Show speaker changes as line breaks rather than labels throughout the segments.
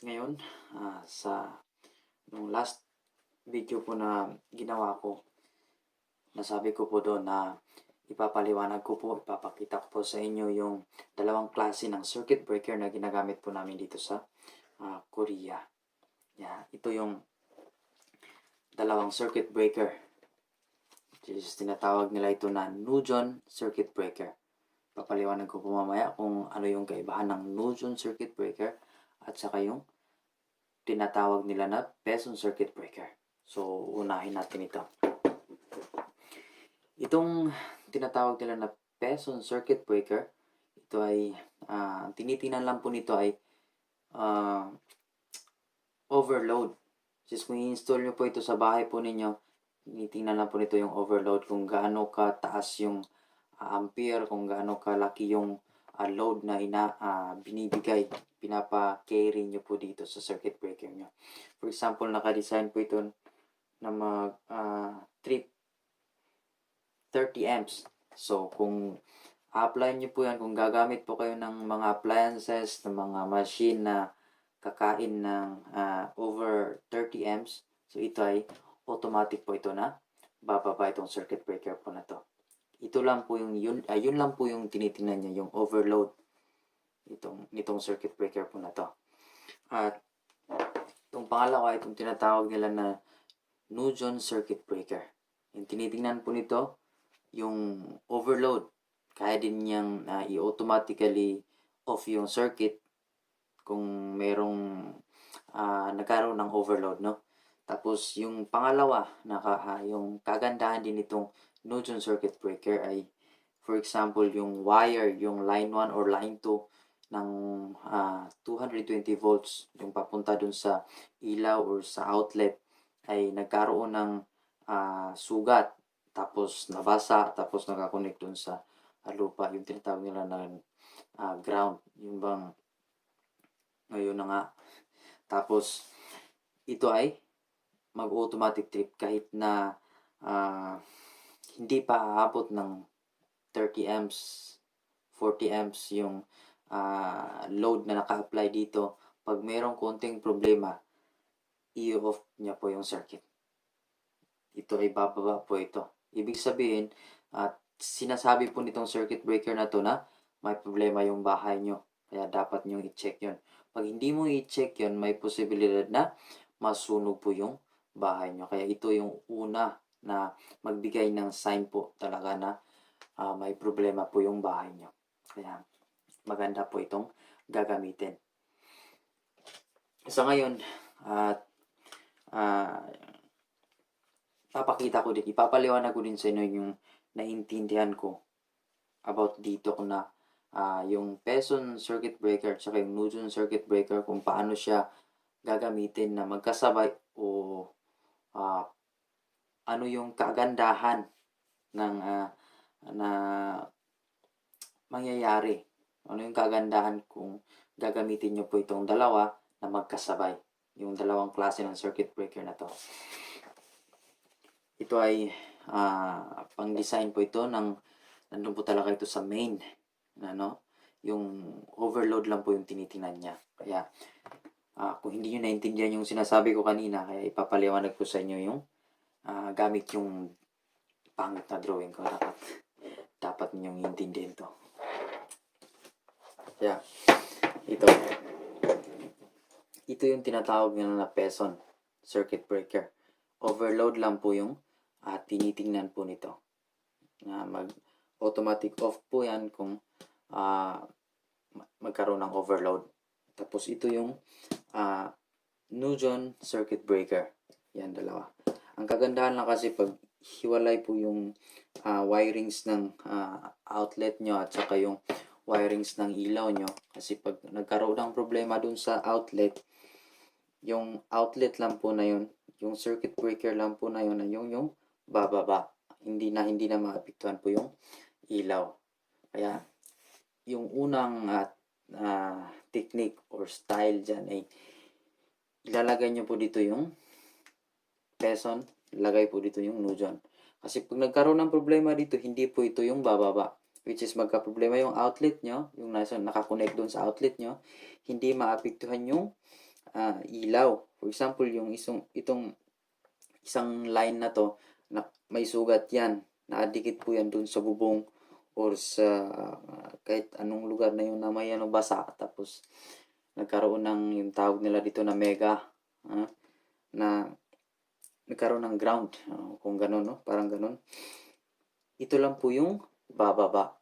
Ngayon, sa nung last video po na ginawa ko, nasabi ko po doon na ipapaliwanag ko po, ipapakita ko po sa inyo yung dalawang klase ng circuit breaker na ginagamit po namin dito sa Korea. Ito yung dalawang circuit breaker. Tinatawag nila ito na Newton circuit breaker. Papaliwanag ko po mamaya kung ano yung kaibahan ng Newton circuit breaker at saka yung tinatawag nila na Pason circuit breaker. So, unahin natin ito. Itong tinatawag nila na Pason circuit breaker, ito ay, tinitingnan lang po nito ay overload. Since kung i-install nyo po ito sa bahay po ninyo, tinitingnan lang po nito yung overload, kung gaano kataas yung ampere, kung gaano kalaki yung load na binibigay, pinapa-carry nyo po dito sa circuit breaker nyo. For example, naka-design po ito na trip 30 amps. So, kung apply nyo po yan, kung gagamit po kayo ng mga appliances, ng mga machine na kakain ng over 30 amps, so ito ay automatic po ito na bababa itong circuit breaker po na to. Ito lang po yung yun lang po yung tinitingnan niya, yung overload itong circuit breaker po na to. At itong pangalawa, itong tinatawag nila na Newton circuit breaker. Yung tinitingnan po nito, yung overload. Kaya din niyang i-automatically off yung circuit kung merong nagkaroon ng overload, no? Tapos yung pangalawa, yung kagandahan din itong Newton circuit breaker ay, for example, yung wire, yung line 1 or line 2 ng 220 volts, yung papunta dun sa ilaw or sa outlet, ay nagkaroon ng sugat, tapos nabasa, tapos nakakonect dun sa lupa, yung tinatawag nila na ground, yung bang ngayon na nga. Tapos ito ay mag-automatic trip kahit na hindi pa aabot ng 30 amps, 40 amps yung load na naka-apply dito. Pag mayroong konting problema, i-off niya po yung circuit. Ito ay bababa po ito. Ibig sabihin, sinasabi po nitong circuit breaker na to na may problema yung bahay nyo. Kaya dapat nyo i-check yun. Pag hindi mo i-check yun, may posibilidad na masunog po yung bahay nyo. Kaya ito yung una na magbigay ng sign po talaga na may problema po yung bahay nyo. Kaya maganda po itong gagamitin. Sa ngayon, ipapaliwanag ko din sa inyo yung naintindihan ko about dito na yung Pason circuit breaker at saka yung Newton circuit breaker, kung paano siya gagamitin na magkasabay o ano yung kagandahan ng na mangyayari. Ano yung kagandahan kung gagamitin nyo po itong dalawa na magkasabay, yung dalawang klase ng circuit breaker na to. Ito ay pang-design po ito nandun po talaga ito sa main, yung overload lang po yung tinitingnan niya. Kaya kung hindi nyo naintindihan yung sinasabi ko kanina, kaya ipapaliwanag ko sa inyo yung gamit yung pangit na drawing ko. Dapat ninyong intindihin to. Kaya ito yung tinatawag nila na Pason circuit breaker. Overload lang po yung tinitingnan po nito. Mag-automatic off po yan kung magkaroon ng overload. Tapos ito yung Newton circuit breaker. Yan, dalawa. Ang kagandahan lang kasi pag hiwalay po yung wirings ng outlet nyo at saka yung wirings ng ilaw nyo. Kasi pag nagkaroon ng problema dun sa outlet, yung outlet lang po na yun, yung circuit breaker lang po na yun, yung bababa. Hindi na maapektuhan po yung ilaw. Kaya yung unang technique or style dyan ay ilalagay nyo po dito yung Pason, ilagay po dito yung Newton. Kasi pag nagkaroon ng problema dito, hindi po ito yung bababa. Which is magka-problema yung outlet nyo, yung nakakonect doon sa outlet nyo, hindi maapektuhan yung ilaw. For example, itong isang line na to, na may sugat yan. Nakadikit po yan dun sa bubong or sa kahit anong lugar na yun na may basa. Tapos, nagkaroon ng yung tawag nila dito na mega. Na nagkaroon ng ground. Kung ganun, no? Parang ganun. Ito lang po yung bababa.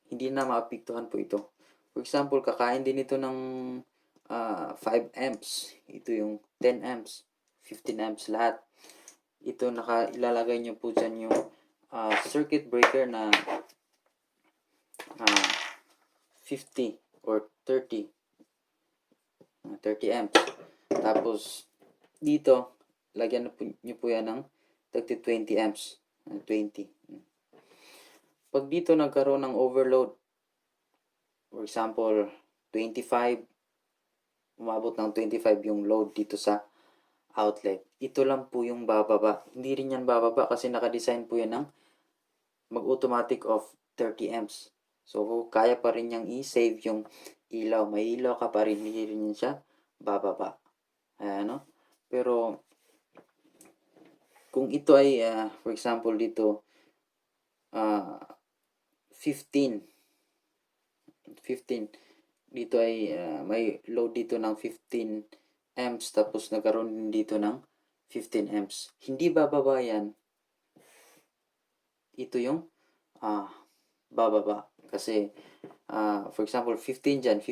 Hindi na maapektuhan po ito. For example, kakain din ito ng 5 amps. Ito yung 10 amps, 15 amps lahat. Ito ilalagay nyo po dyan yung circuit breaker na 50 or 30 amps. Tapos dito, lagyan nyo po yan ng 20 amps. 20. Pag dito nagkaroon ng overload, for example, 25, umabot ng 25 yung load dito sa outlet. Ito lang po yung bababa. Hindi rin yan bababa kasi nakadesign po yan ng mag-automatic of 30 amps. So, kaya pa rin niyang i-save yung ilaw. May ilaw ka pa rin, hindi rin siya bababa. Ayan, no? Pero, kung ito ay, for example, dito, 15, dito ay may load dito ng 15 amps tapos nagkaroon din dito ng 15 amps. Hindi bababa yan. Ito yung bababa. Kasi, for example, 15 dyan,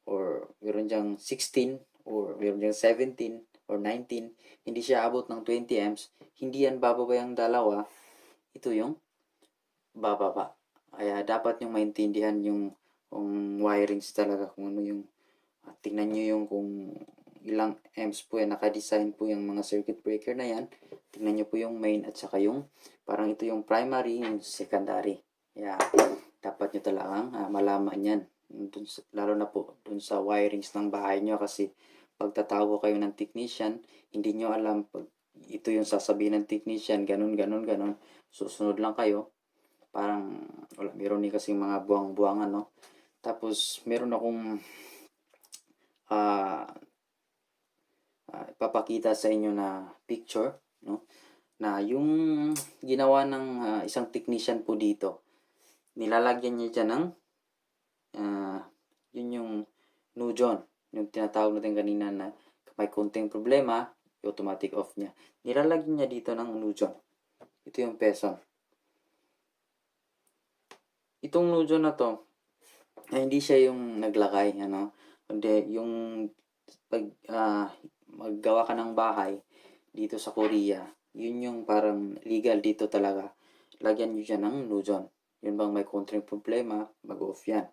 or meron dyang 16, or meron dyang 17, or 19, hindi siya abot ng 20 amps, hindi yan bababa yung dalawa, ito yung bababa. Kaya dapat yung maintindihan yung wirings talaga, kung ano yung, tingnan nyo yung kung ilang amps po yan, naka-design po yung mga circuit breaker na yan. Tingnan nyo po yung main at saka yung, parang ito yung primary, yung secondary. Kaya, dapat nyo talagang malaman yan. Lalo na po dun sa wirings ng bahay nyo kasi pag tatago kayo ng technician, hindi nyo alam pag ito yung sasabihin ng technician, ganun, susunod lang kayo. Parang, wala, meron din kasi mga buwang-buwangan, no? Tapos, meron akong ipapakita sa inyo na picture, no? Na yung ginawa ng isang technician po dito, nilalagyan niya dyan ng yun yung nujon, yung tinatawag natin kanina na may konting problema, automatic off niya. Nilalagyan niya dito ng nujon. Ito yung peson. Itong nujon na to, hindi siya yung naglagay, kundi yung pag maggawa ka ng bahay dito sa Korea, yun yung parang legal dito talaga. Lagyan nyo dyan ng nujon. Yun bang may konting problema, mag-off yan.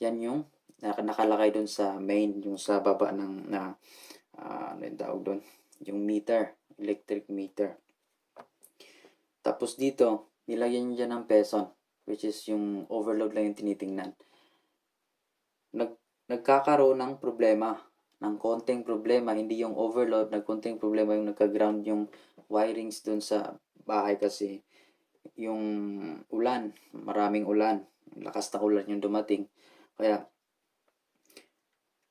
Yan yung nakalagay doon sa main, yung sa baba ng ano yung tawag doon? Yung meter, electric meter. Tapos dito, nilagyan nyo dyan ng peson, which is yung overload lang yung tinitingnan. Nagkakaroon ng problema, ng konting problema, hindi yung overload, nagkonting problema yung nagka-ground yung wirings doon sa bahay kasi yung ulan, maraming ulan, lakas na ulan yung dumating. Kaya,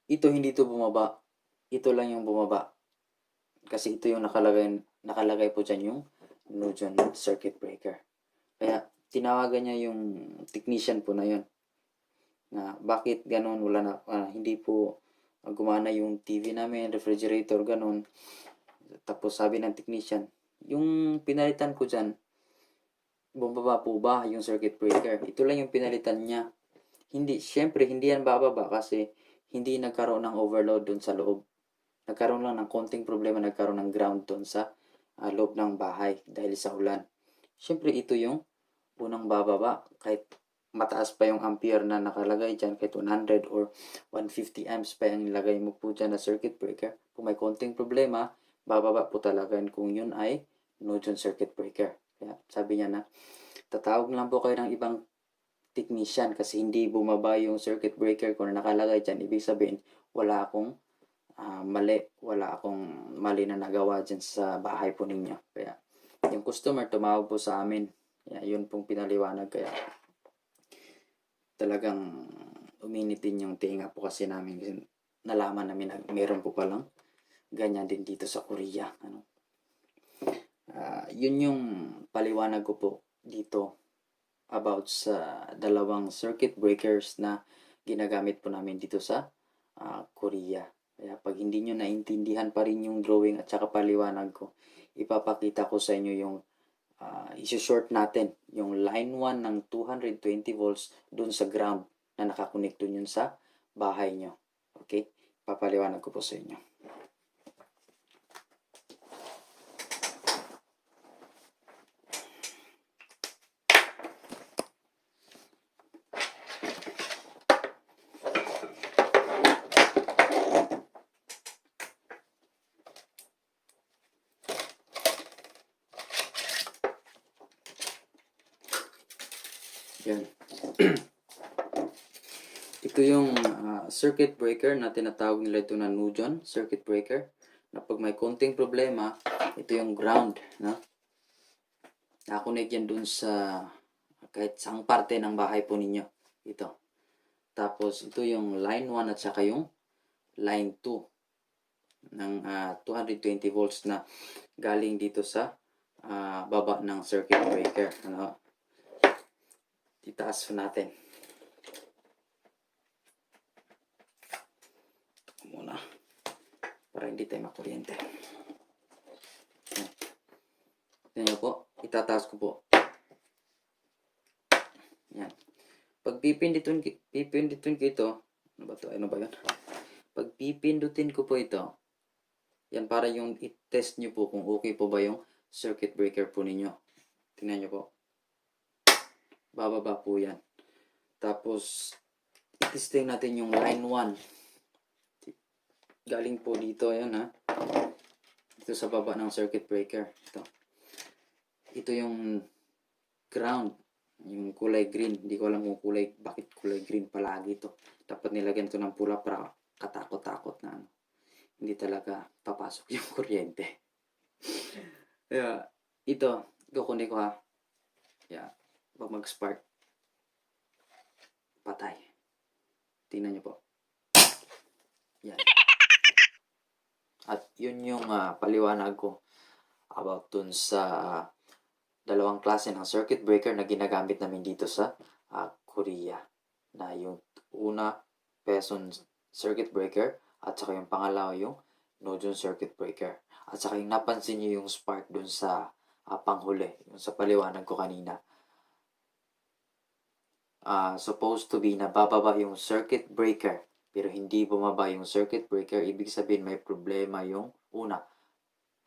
ito hindi to bumaba. Ito lang yung bumaba. Kasi ito yung nakalagay po dyan yung nujon circuit breaker. Kaya, tinawagan niya yung technician po na yun. Na bakit ganun, wala na, hindi po gumana yung TV namin, refrigerator, ganun. Tapos sabi ng technician, yung pinalitan ko dyan, bumaba po ba yung circuit breaker? Ito lang yung pinalitan niya. Syempre, hindi yan bababa kasi hindi nagkaroon ng overload doon sa loob. Nagkaroon lang ng konting problema, nagkaroon ng ground doon sa loob ng bahay dahil sa ulan. Syempre, ito yung unang bababa. Kahit mataas pa yung ampere na nakalagay dyan, kahit 100 or 150 amps pa yung nilagay mo po dyan na circuit breaker. Kung may konting problema, bababa po talaga kung yun ay nujon circuit breaker. Kaya sabi niya na, tatawag lang po kayo ng ibang technician kasi hindi bumaba yung circuit breaker kung nakalagay dyan. Ibig sabihin, wala akong mali na nagawa dyan sa bahay po ninyo. Kaya, yung customer tumawag po sa amin. Kaya, yun pong pinaliwanag. Kaya, talagang uminitin yung tinga po kasi namin. nalaman namin na meron po palang ganyan din dito sa Korea. Yun yung paliwanag ko po dito about sa dalawang circuit breakers na ginagamit po namin dito sa Korea. Kaya pag hindi nyo naintindihan pa rin yung drawing at saka paliwanag ko, ipapakita ko sa inyo yung isi-short natin yung line 1 ng 220 volts dun sa ground na nakakonect dun yun sa bahay nyo. Okay? Papaliwanag ko po sa inyo. Yan. Ito yung circuit breaker na tinatawag nila ito na Newton circuit breaker. Na pag may konting problema, ito yung ground. No? Nakakonect yan dun sa kahit saang parte ng bahay po ninyo. Ito. Tapos ito yung line 1 at saka yung line 2 ng 220 volts na galing dito sa baba ng circuit breaker. Ano? Itaas po natin. Muna. Para hindi tayo makuryente. Yan nyo po. Itataas ko po. Yan. Pag pipindutin ko ito, ano ba ito? Ano ba yan? Pag pipindutin ko po ito, yan para yung i-test nyo po kung okay po ba yung circuit breaker po ninyo. Tingnan nyo po. Bababa po yan. Tapos, i-testing natin yung line 1. Galing po dito, yan ha. Dito sa baba ng circuit breaker. Ito yung ground. Yung kulay green. Hindi ko alam kung bakit kulay green palagi ito. Dapat nilagyan ito ng pula para katakot-takot na ano. Hindi talaga papasok yung kuryente. Kaya, ito, kukunin ko ha. Yeah. Pag mag-spark, patay. Tingnan nyo po. Yan. At yun yung paliwanag ko about dun sa dalawang klase ng circuit breaker na ginagamit namin dito sa Korea. Na yung una, Peson circuit breaker at saka yung pangalawa yung Newton circuit breaker. At saka yung napansin nyo yung spark dun sa panghuli, yung sa paliwanag ko kanina. Supposed to be na bababa yung circuit breaker pero hindi bumaba yung circuit breaker, ibig sabihin may problema yung una.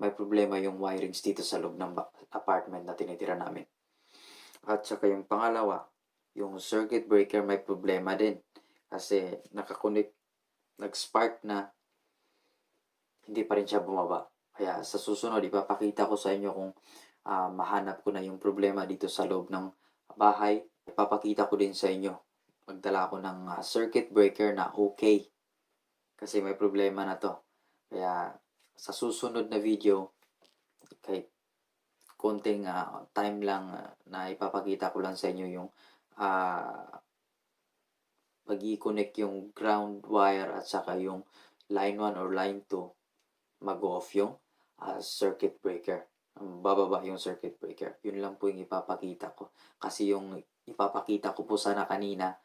May problema yung wirings dito sa loob ng apartment na tinitira namin. At saka yung pangalawa, yung circuit breaker may problema din kasi nag-spark na hindi pa rin siya bumaba. Kaya sa susunod, ipapakita ko sa inyo kung mahanap ko na yung problema dito sa loob ng bahay. Ipapakita ko din sa inyo. Magdala ko ng circuit breaker na okay. Kasi may problema na to. Kaya sa susunod na video, kahit konting time lang na ipapakita ko lang sa inyo yung pag-i-connect yung ground wire at saka yung line 1 or line 2, mag-off yung circuit breaker. Bababa yung circuit breaker. Yun lang po yung ipapakita ko. Kasi yung ipapakita ko po sana kanina,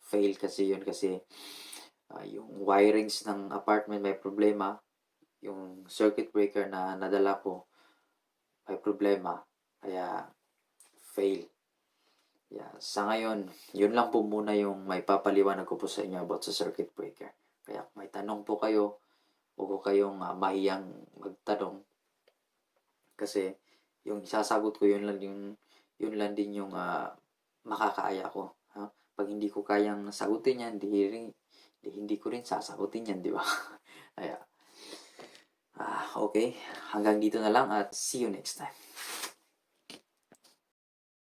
fail kasi yun kasi yung wirings ng apartment may problema. Yung circuit breaker na nadala ko may problema. Kaya fail. Yeah. Sa ngayon, yun lang po muna yung may papaliwanag ko po sa inyo about sa circuit breaker. Kaya kung may tanong po kayo, huwag ko kayong mahiyang magtanong. Kasi yung isasagot ko, yun lang din yung makakaaya ko. Ha? Pag hindi ko kayang sagutin yan, hindi ko rin sasagutin yan, di ba? Kaya, okay. Hanggang dito na lang at see you next time.